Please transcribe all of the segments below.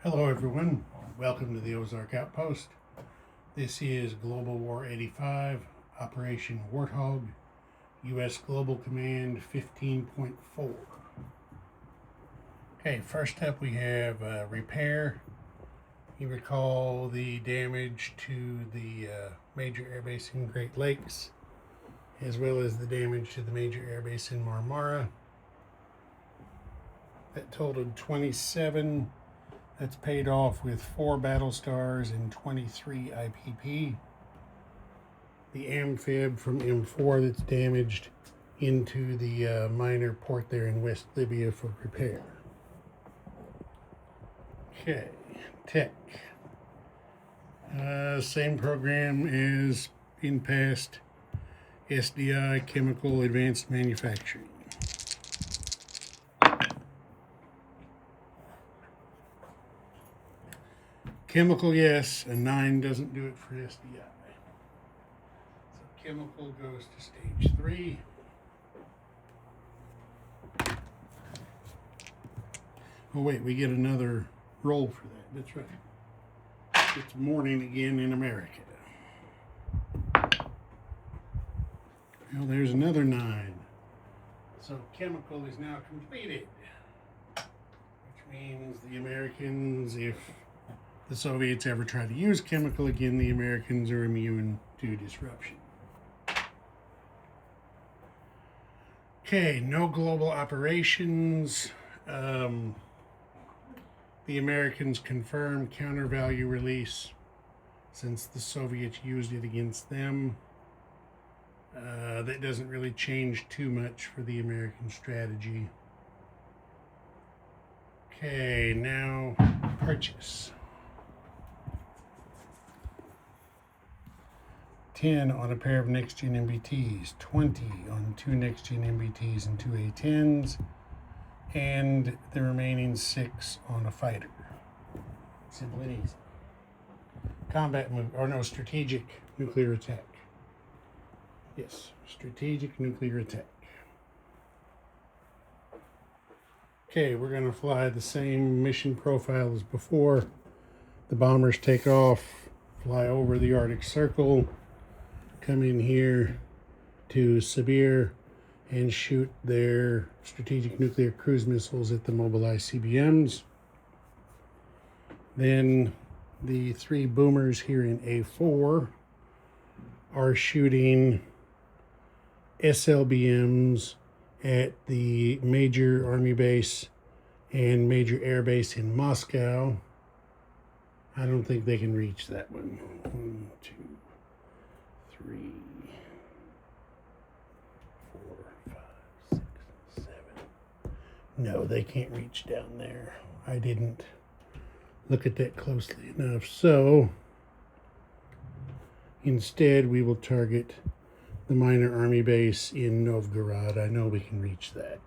Hello everyone, welcome to the Ozark Outpost. This is Global War 85, Operation Warthog, U.S. Global Command 15.4. Okay, first up we have repair. You recall the damage to the major airbase in Great Lakes, as well as the damage to the major airbase in Marmara. That totaled 27. That's paid off with 4 battle stars and 23 IPP. The amphib from M4 that's damaged into the minor port there in West Libya for repair. Okay, tech. Same program as in past SDI, Chemical Advanced Manufacturing. Chemical, yes, a 9 doesn't do it for SDI. So chemical goes to stage 3. Oh wait, we get another roll for that, that's right. It's morning again in America. Well, there's another 9. So chemical is now completed, which means the Americans, if the Soviets ever try to use chemical again, the Americans are immune to disruption. Okay, no global operations. The Americans confirm counter value release since the Soviets used it against them. That doesn't really change too much for the American strategy. Okay, now purchase. 10 on a pair of next-gen MBTs, 20 on 2 next-gen MBTs and 2 A-10s, and the remaining 6 on a fighter. Simple and easy. Combat move, or no, strategic nuclear attack. Yes, strategic nuclear attack. Okay, we're going to fly the same mission profile as before. The bombers take off, fly over the Arctic Circle, come in here to Sibir and shoot their strategic nuclear cruise missiles at the mobilized CBMs. Then the 3 boomers here in A4 are shooting SLBMs at the major army base and major air base in Moscow. I don't think they can reach that one. 1, 2, 3, 4, 5, 6, 7. No, they can't reach down there. I didn't look at that closely enough. So instead, we will target the minor army base in Novgorod. I know we can reach that.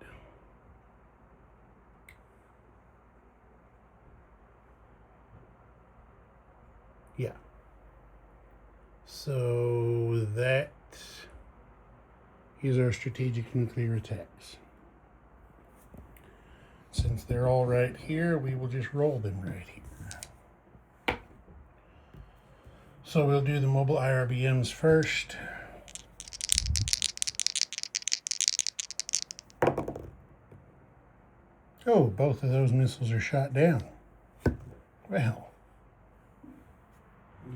Yeah. So that is our strategic nuclear attacks. Since they're all right here, we will just roll them right here. So we'll do the mobile IRBMs first. Oh, both of those missiles are shot down. Well,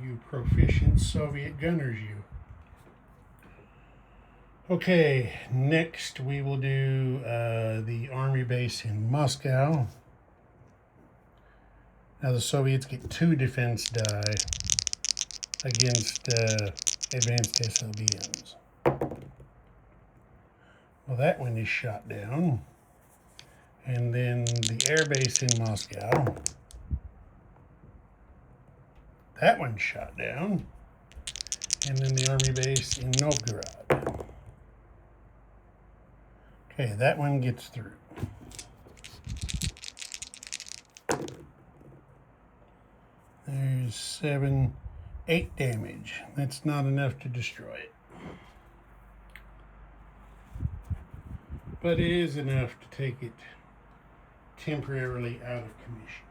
you proficient Soviet gunners, you. Okay, next we will do the army base in Moscow. Now the Soviets get 2 defense die against advanced SLBMs. Well, that one is shot down. And then the air base in Moscow. That one's shot down. And then the army base in Novgorod. Okay, that one gets through. There's 7, 8 damage. That's not enough to destroy it. But it is enough to take it temporarily out of commission.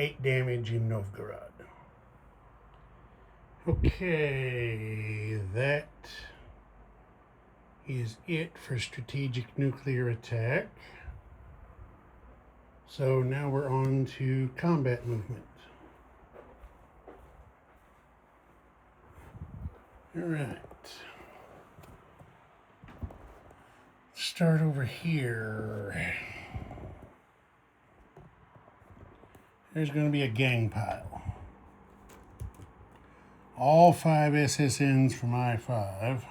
8 damage in Novgorod. Okay, that is it for strategic nuclear attack. So now we're on to combat movement. All right. Start over here. There's going to be a gang pile. All 5 SSNs from I-5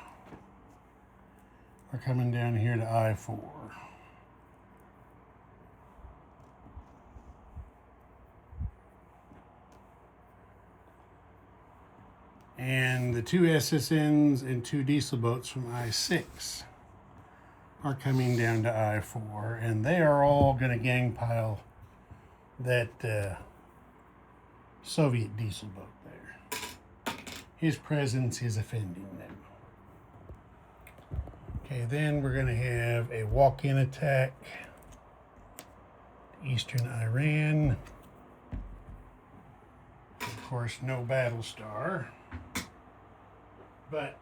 are coming down here to I-4. And the 2 SSNs and 2 diesel boats from I-6 are coming down to I-4, and they are all going to gang pile that Soviet diesel boat there. His presence is offending them. Okay, then we're going to have a walk-in attack. Eastern Iran. Of course, no battle star. But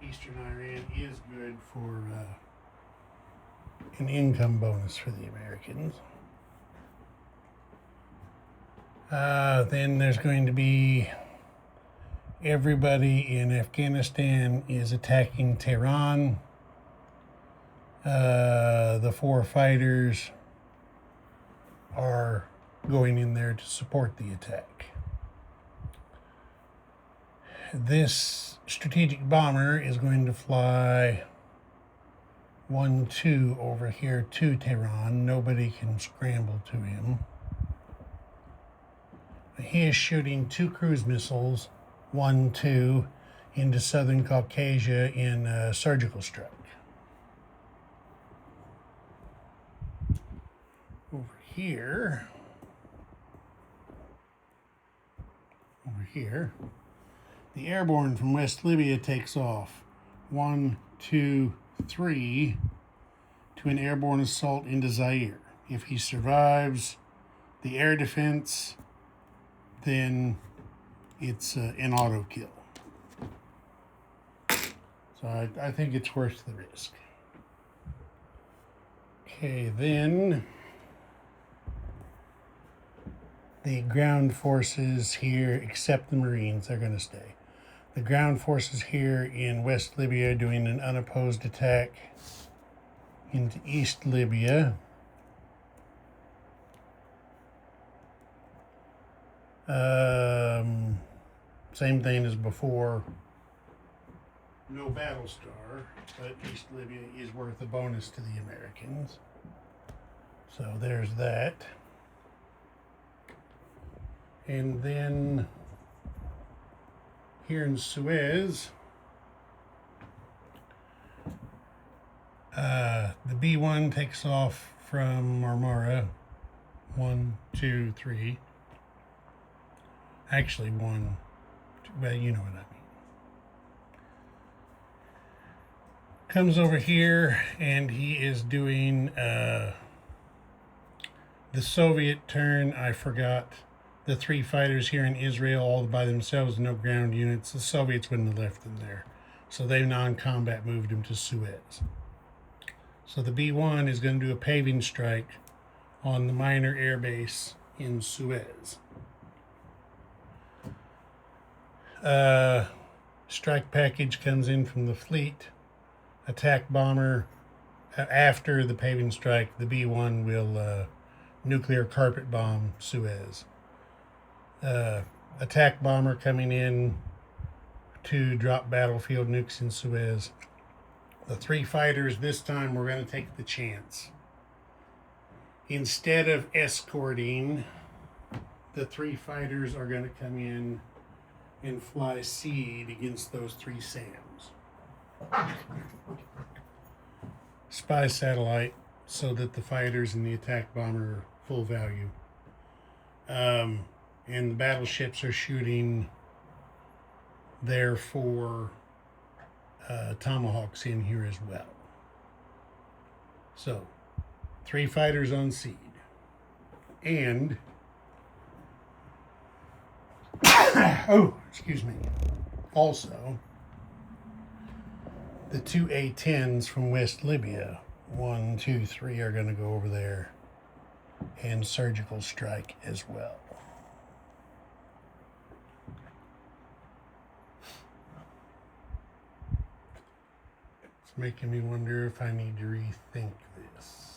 Eastern Iran is good for an income bonus for the Americans. Then there's going to be everybody in Afghanistan is attacking Tehran. The 4 fighters are going in there to support the attack. This strategic bomber is going to fly 1-2 over here to Tehran. Nobody can scramble to him. He is shooting 2 cruise missiles, 1-2, into southern Caucasia in a surgical strike. Over here, the airborne from West Libya takes off 1, 2, 3 to an airborne assault into Zaire. If he survives the air defense, then it's an auto kill. So I think it's worth the risk. Okay, then the ground forces here, except the Marines, they're going to stay. The ground forces here in West Libya are doing an unopposed attack into East Libya. Same thing as before. No battle star, but East Libya is worth a bonus to the Americans. So there's that. And then here in Suez, the B-1 takes off from Marmara. 1, 2, 3. Actually, 1, 2, well, you know what I mean. Comes over here, and he is doing the Soviet turn. I forgot the 3 fighters here in Israel all by themselves, no ground units. The Soviets wouldn't have left them there. So they non-combat moved him to Suez. So the B-1 is going to do a paving strike on the minor air base in Suez. Strike package comes in from the fleet. Attack bomber. After the paving strike, the B-1 will nuclear carpet bomb Suez. Attack bomber coming in to drop battlefield nukes in Suez. The 3 fighters this time we're going to take the chance. Instead of escorting, the 3 fighters are going to come in and fly seed against those 3 SAMs. Spy satellite so that the fighters and the attack bomber are full value. And the battleships are shooting their 4 Tomahawks in here as well. So, 3 fighters on seed. And Oh, excuse me. Also, the two A-10s from West Libya, 1, 2, 3, are going to go over there and surgical strike as well. It's making me wonder if I need to rethink this.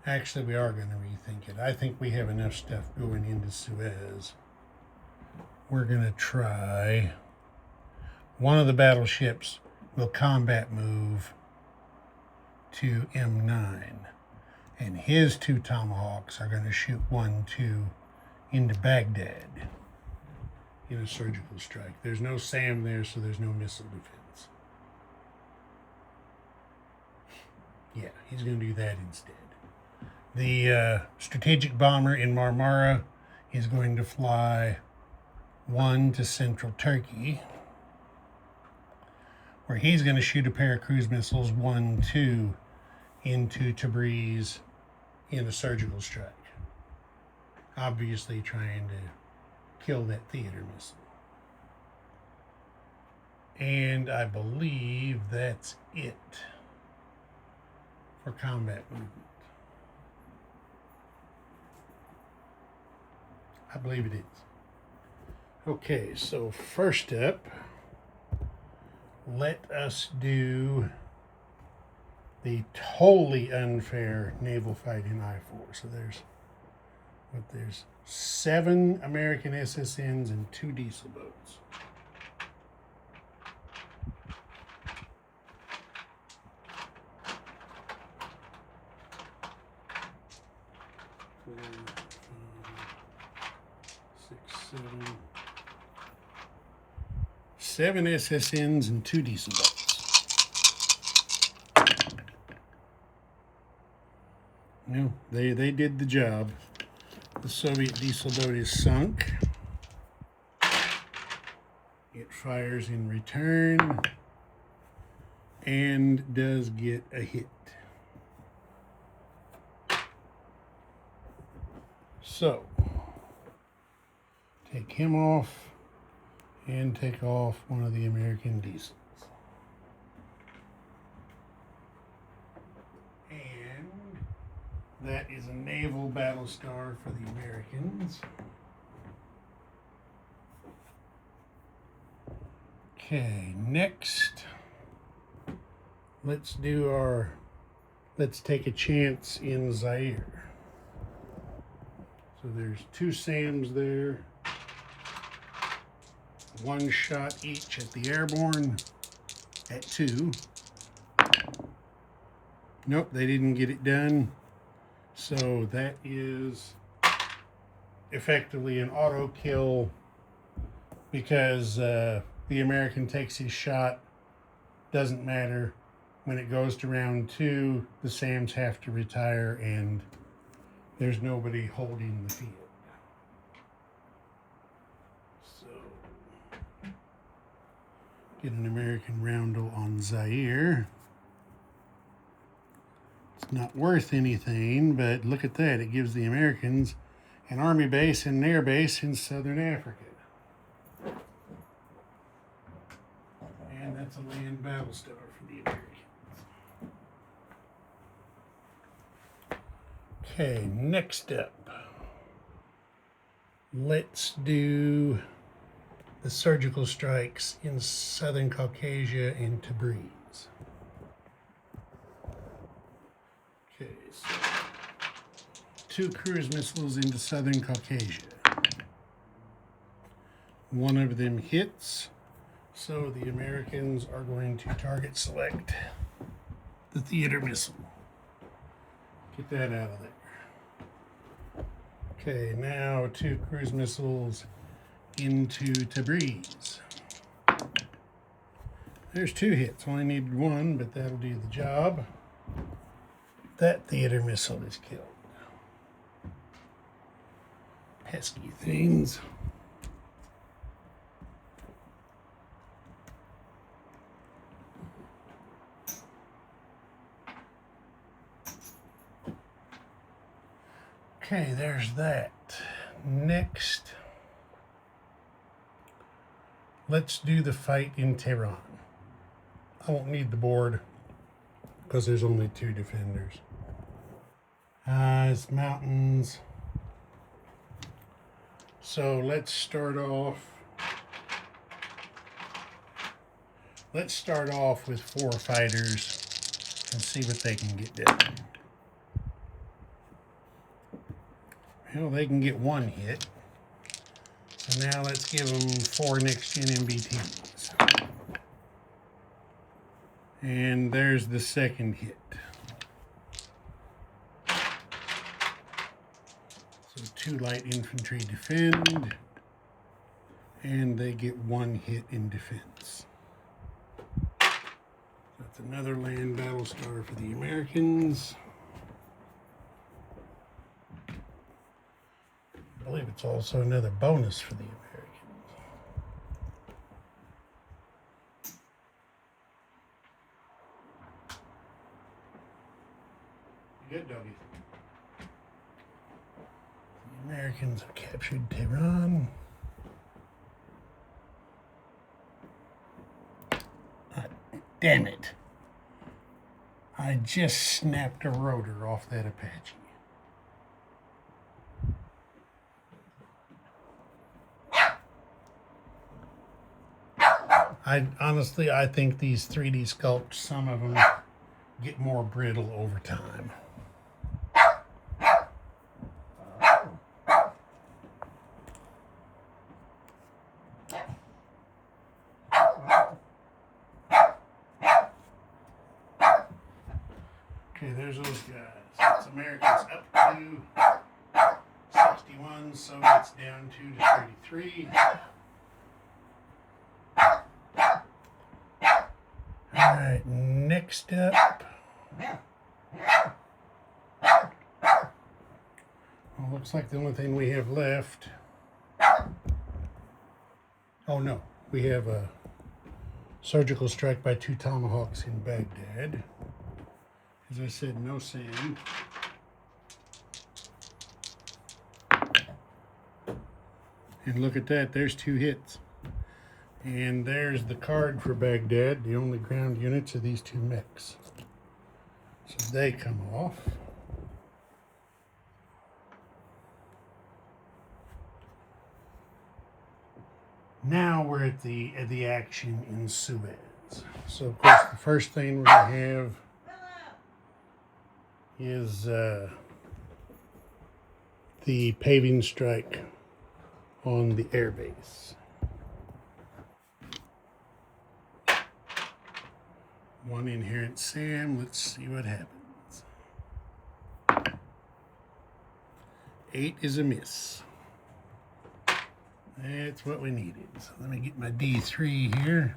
Actually, we are going to rethink it. I think we have enough stuff going into Suez. We're going to try one of the battleships will combat move to M9. And his two Tomahawks are going to shoot 1, 2 into Baghdad in a surgical strike. There's no SAM there, so there's no missile defense. Yeah, he's going to do that instead. The strategic bomber in Marmara is going to fly 1 to central Turkey, where he's going to shoot a pair of cruise missiles 1, 2 into Tabriz in a surgical strike. Obviously trying to kill that theater missile. And I believe that's it for combat movement. I believe it is. Okay, so first up, let us do the totally unfair naval fight in I-4. So there's 7 American SSNs and 2 diesel boats. Seven SSNs and 2 diesel boats. No, they did the job. The Soviet diesel boat is sunk. It fires in return and does get a hit. So, take him off and take off one of the American diesels. And that is a naval battle star for the Americans. Okay, next, let's take a chance in Zaire. So there's 2 SAMs there. 1 shot each at the airborne at 2. Nope, they didn't get it done. So that is effectively an auto kill because the American takes his shot. Doesn't matter. When it goes to round 2, the SAMs have to retire and there's nobody holding the field. Get an American roundel on Zaire. It's not worth anything, but look at that. It gives the Americans an army base and an air base in southern Africa. And that's a land battle star for the Americans. Okay, next up. Let's do the surgical strikes in southern Caucasia and Tabriz. Okay, so 2 cruise missiles into southern Caucasia. One of them hits, so the Americans are going to target select the theater missile. Get that out of there. Okay, now 2 cruise missiles into Tabriz. There's 2 hits. Only needed 1, but that'll do the job. That theater missile is killed. Pesky things. Okay, there's that. Next, let's do the fight in Tehran. I won't need the board because there's only 2 defenders. It's mountains. So let's start off. Let's start off with 4 fighters and see what they can get done. Well, they can get 1 hit. So now let's give them 4 next-gen MBTs. And there's the second hit. So 2 light infantry defend, and they get 1 hit in defense. That's another land battle star for the Americans. I believe it's also another bonus for the Americans. Good doggy. The Americans have captured Tehran. Damn it. I just snapped a rotor off that Apache. I think these 3D sculpts, some of them get more brittle over time. Okay, there's those guys. It's Americans up to 61, Soviets down to 33. All right, next up. Well, looks like the only thing we have left. Oh no, we have a surgical strike by 2 Tomahawks in Baghdad. As I said, no sand. And look at that, there's 2 hits. And there's the card for Baghdad. The only ground units are these 2 mechs. So they come off. Now we're at the action in Suez. So of course the first thing we're going to have is the paving strike on the airbase. 1 inherent SAM. Let's see what happens. 8 is a miss. That's what we needed. So let me get my D3 here.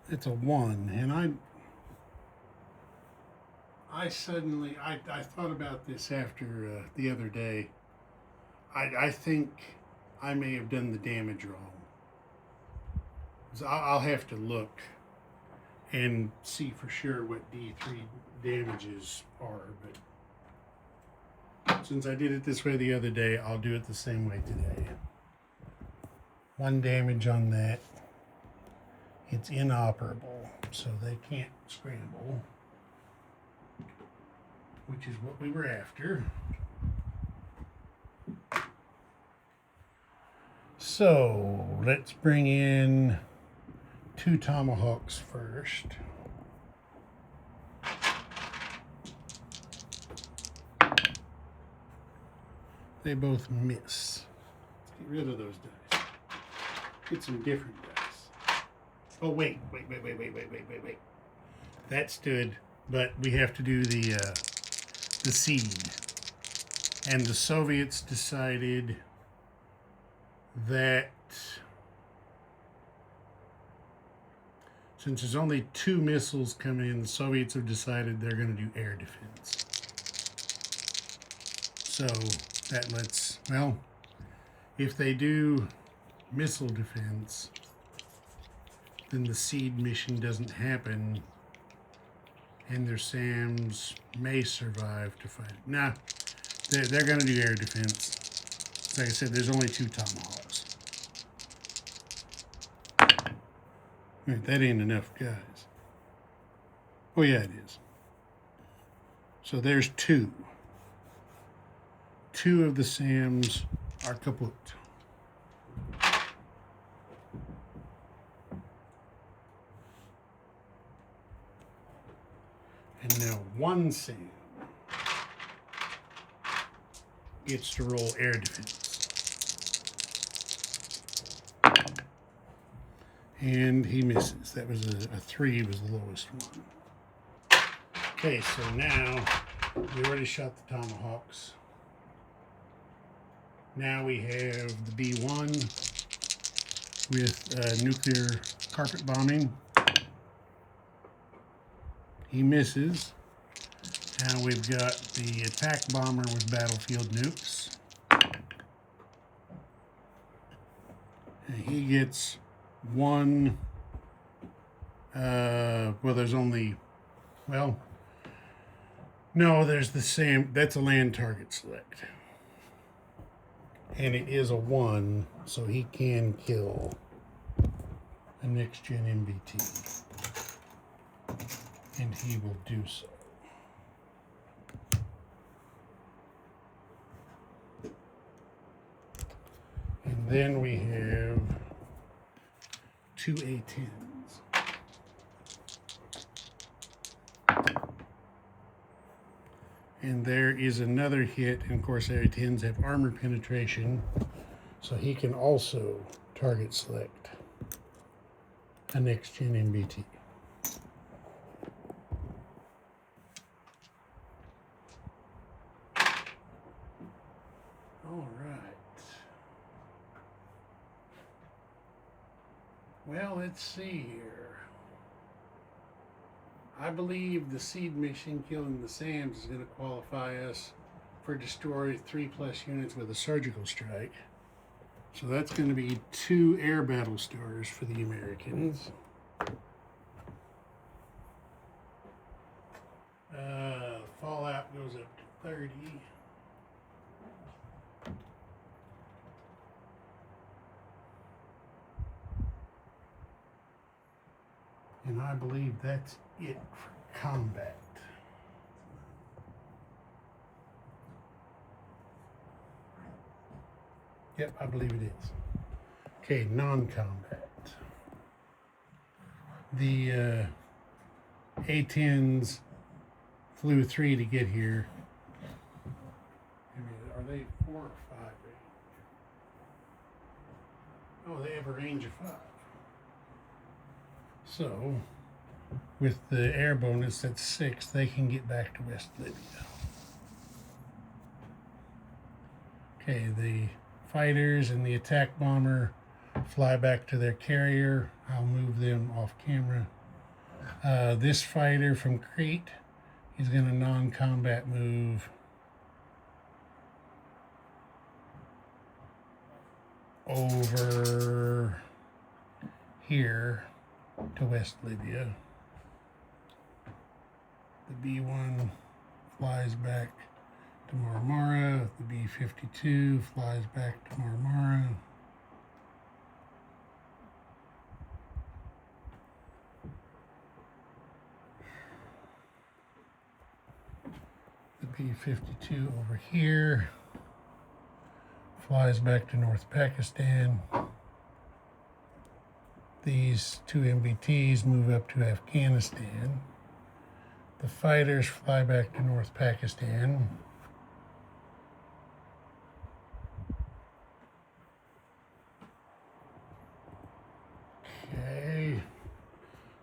It's a 1, and I suddenly thought about this after the other day. I think I may have done the damage wrong. So I'll have to look and see for sure what D3 damages are, but since I did it this way the other day, I'll do it the same way today. 1 damage on that. It's inoperable, so they can't scramble, which is what we were after. So let's bring in 2 Tomahawks first. They both miss. Let's get rid of those dice. Get some different dice. Oh, wait. That stood, but we have to do the seed. And the Soviets decided that since there's only 2 missiles coming in, the Soviets have decided they're going to do air defense. So that lets, well, if they do missile defense, then the seed mission doesn't happen and their SAMs may survive to fight it. Nah, they're going to do air defense. Like I said, there's only 2 Tomahawks. Right, that ain't enough guys. Oh yeah, it is. So there's 2. 2 of the SAMs are kaput. And now 1 SAM gets to roll air defense. And he misses. That was a 3 was the lowest one. Okay, so now we already shot the Tomahawks. Now we have the B-1 with nuclear carpet bombing. He misses. Now we've got the attack bomber with battlefield nukes. And he gets 1. Well, there's only, well, no, there's the same. That's a land target select. And it is a 1, so he can kill a next-gen MBT. And he will do so. And then we have 2 A-10s. And there is another hit, and of course A-10s have armor penetration, so he can also target select a next-gen MBT. All right. Well, let's see here. I believe the seed mission killing the SAMs is going to qualify us for destroy 3+ units with a surgical strike. So that's going to be 2 air battle stars for the Americans. Fallout goes up to 30. And I believe that's it for combat. Yep, I believe it is. Okay, non-combat. The A-10s flew 3 to get here. Are they 4 or 5 range? Oh, they have a range of 5. So, with the air bonus, that's 6, they can get back to West Libya. Okay, the fighters and the attack bomber fly back to their carrier. I'll move them off camera. This fighter from Crete is going to non-combat move over here to West Libya. The B-1 flies back to Marmara. The B-52 flies back to Marmara. The B-52 over here flies back to North Pakistan. These 2 MBTs move up to Afghanistan. The fighters fly back to North Pakistan. Okay.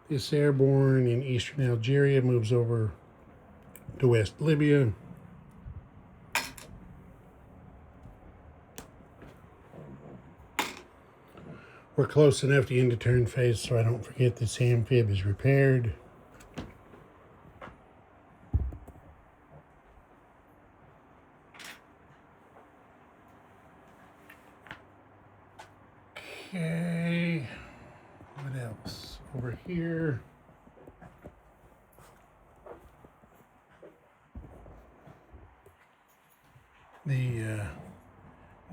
This airborne in eastern Algeria moves over to West Libya. We're close enough to end the turn phase so I don't forget this amphib is repaired. Okay, what else? Over here,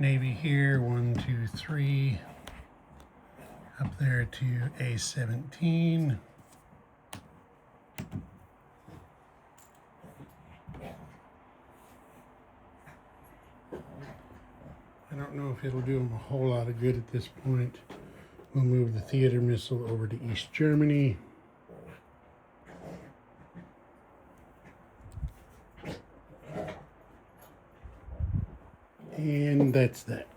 Navy here, 1, 2, 3. Up there to A17. I don't know if it'll do them a whole lot of good at this point. We'll move the theater missile over to East Germany. And that's that.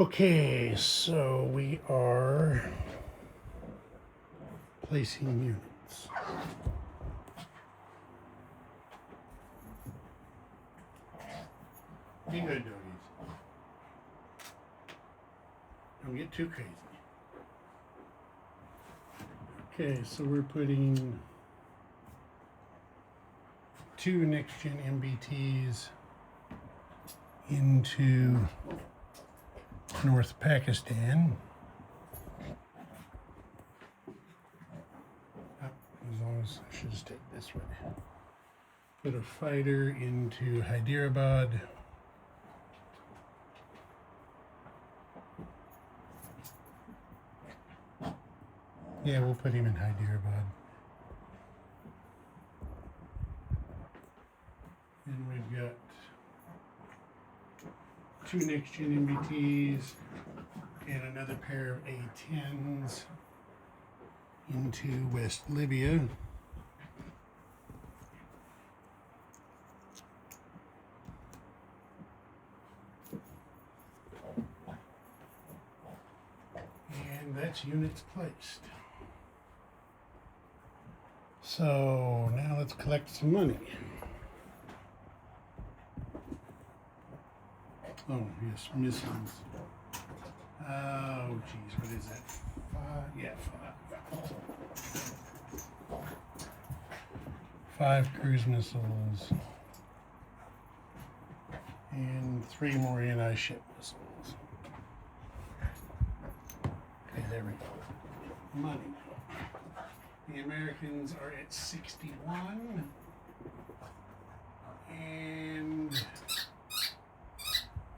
Okay, so we are placing units. Be good, doggies. Don't get too crazy. Okay, so we're putting 2 next-gen MBTs into North Pakistan. As long as I should just take this way. Put a fighter into Hyderabad. Yeah, we'll put him in Hyderabad. And we've got 2 next-gen MBTs and another pair of A-10s into West Libya. And that's units placed. So now let's collect some money. Oh, yes, missiles. Oh, geez, what is that? 5? Yeah, 5. 5 cruise missiles. And 3 more anti-ship missiles. Okay, there we go. Money. The Americans are at 61. And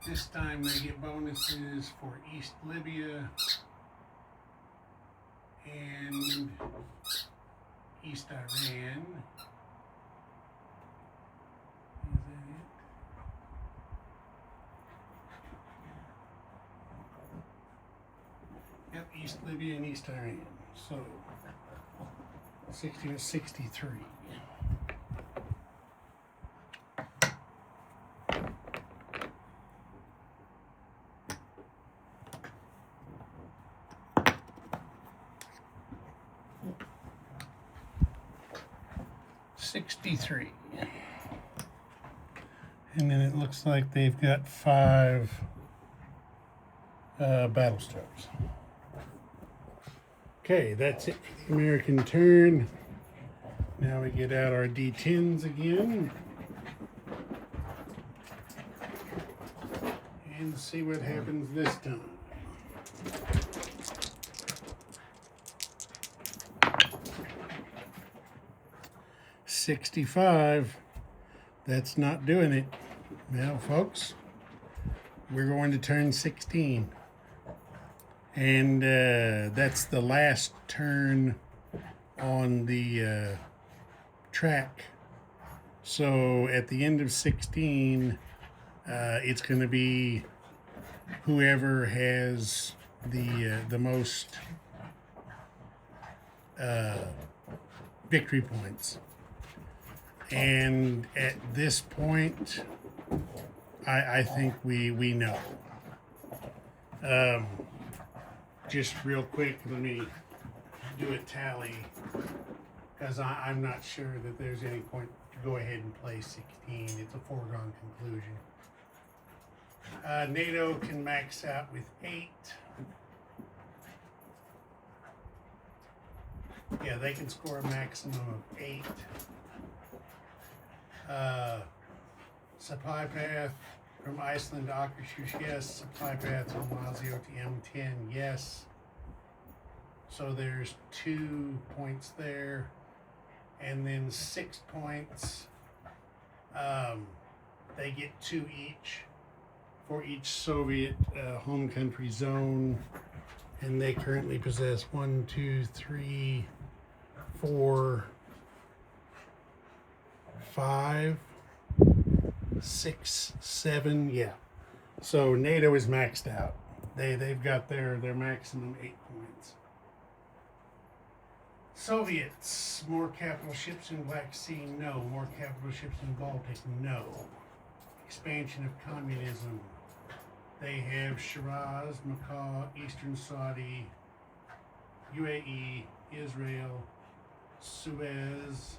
this time they get bonuses for East Libya and East Iran. Is that it? Yep, East Libya and East Iran. So 60 to 63. And then it looks like they've got 5 battle stars. Okay, that's it for the American turn. Now we get out our D10s again. And see what happens this time. $65. That's not doing it. Well, folks, we're going to turn 16. And that's the last turn on the track. So at the end of 16, it's going to be whoever has the most victory points. And at this point, I think we know. Just real quick, let me do a tally, because I'm not sure that there's any point to go ahead and play 16. It's a foregone conclusion. NATO can max out with 8. Yeah, they can score a maximum of 8. Supply path from Iceland to Akershus, yes. Supply path from Lazio to M10, yes. So there's 2 points there, and then 6 points. They get 2 each for each Soviet home country zone, and they currently possess 1, 2, 3, 4, 5, 6, 7. Yeah. So NATO is maxed out. They've got their maximum 8 points. Soviets, more capital ships in Black Sea, no. More capital ships in Baltic, no. Expansion of communism. They have Shiraz, Makkah, Eastern Saudi, UAE, Israel, Suez,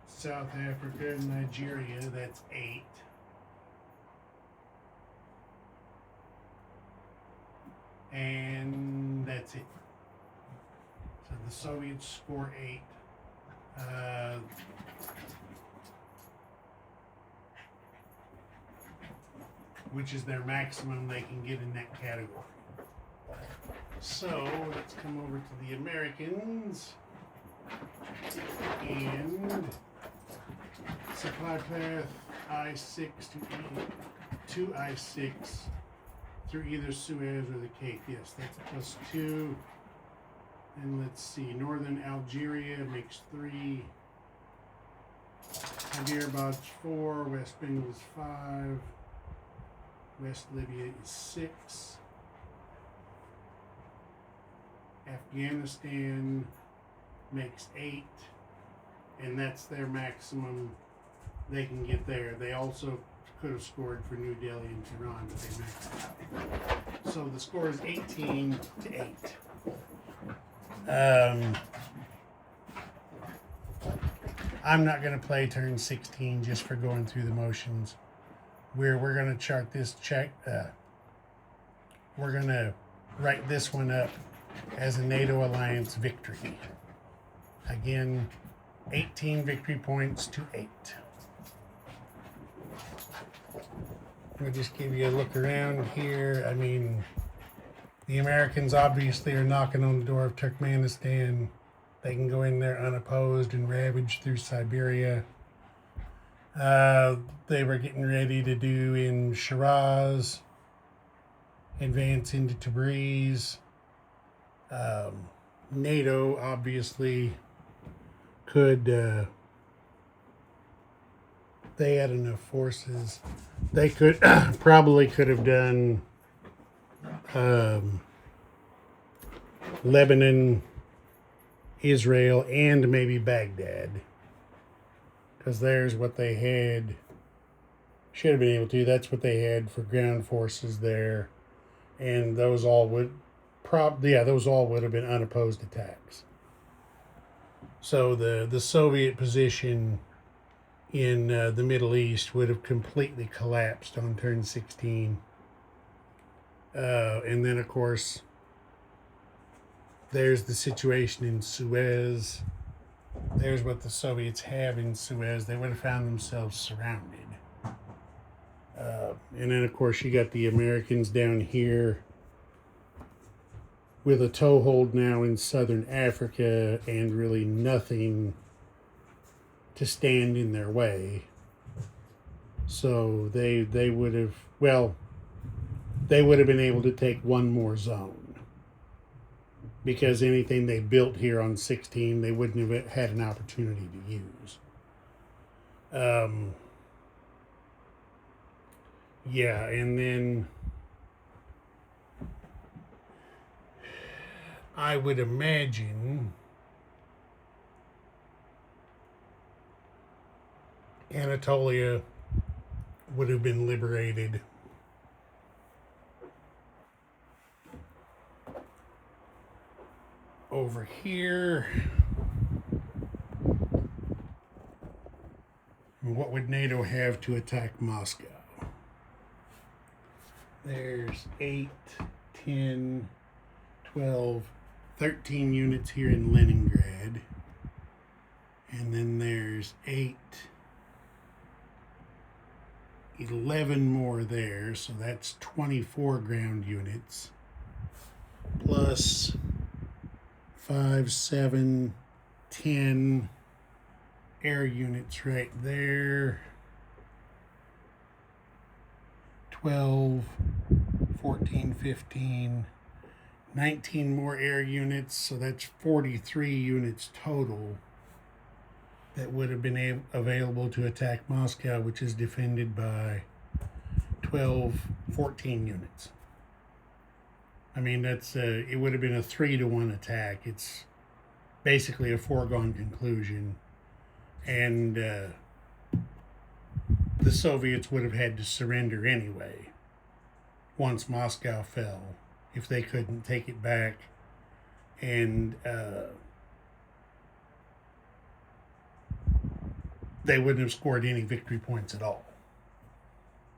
South Africa, Nigeria, that's 8. And that's it. So the Soviets score 8. Which is their maximum they can get in that category. So let's come over to the Americans. And supply path I-6 to I-6 through either Suez or the Cape. Yes, that's +2. And let's see, northern Algeria makes 3. Hyderabad's 4. West Bengal is 5. West Libya is 6. Afghanistan makes 8. And that's their maximum they can get there. They also could have scored for New Delhi and Tehran, but they maxed out. So the score is 18 to 8. I'm not going to play turn 16 just for going through the motions. We're going to chart this check. We're going to write this one up as a NATO alliance victory. Again, 18 victory points to 8. I'll just give you a look around here. I mean, the Americans obviously are knocking on the door of Turkmenistan. They can go in there unopposed and ravage through Siberia. They were getting ready to do in Shiraz, advance into Tabriz. NATO obviously could, they had enough forces. They could probably could have done Lebanon, Israel, and maybe Baghdad, because there's what they had. Should have been able to. That's what they had for ground forces there, and those all would those all would have been unopposed attacks. So the Soviet position in the Middle East would have completely collapsed on turn 16. And then, of course, there's the situation in Suez. There's what the Soviets have in Suez. They would have found themselves surrounded. And then, of course, you got the Americans down here with a toehold now in southern Africa and really nothing to stand in their way. So they would have, well, they would have been able to take one more zone, because anything they built here on 16, they wouldn't have had an opportunity to use. Yeah, and then I would imagine Anatolia would have been liberated over here. And what would NATO have to attack Moscow? There's 8, 10, 12, 13 units here in Leningrad. And then there's 8, 11 more there, so that's 24 ground units. plus 5, 7, 10 air units right there. 12, 14, 15, 19 more air units, so that's 43 units total that would have been available to attack Moscow, which is defended by 12, 14 units. I mean, that's it would have been a 3-to-1 attack. It's basically a foregone conclusion, and the Soviets would have had to surrender anyway once Moscow fell, if they couldn't take it back. And they wouldn't have scored any victory points at all.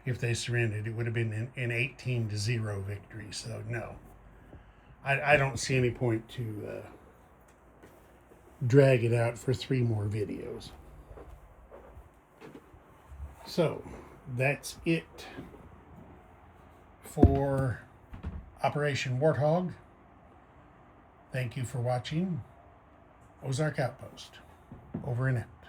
If they surrendered, it would have been an 18-0 victory. So no, I don't see any point to drag it out for 3 more videos. So that's it for Operation Warthog. Thank you for watching. Ozark Outpost. Over and out.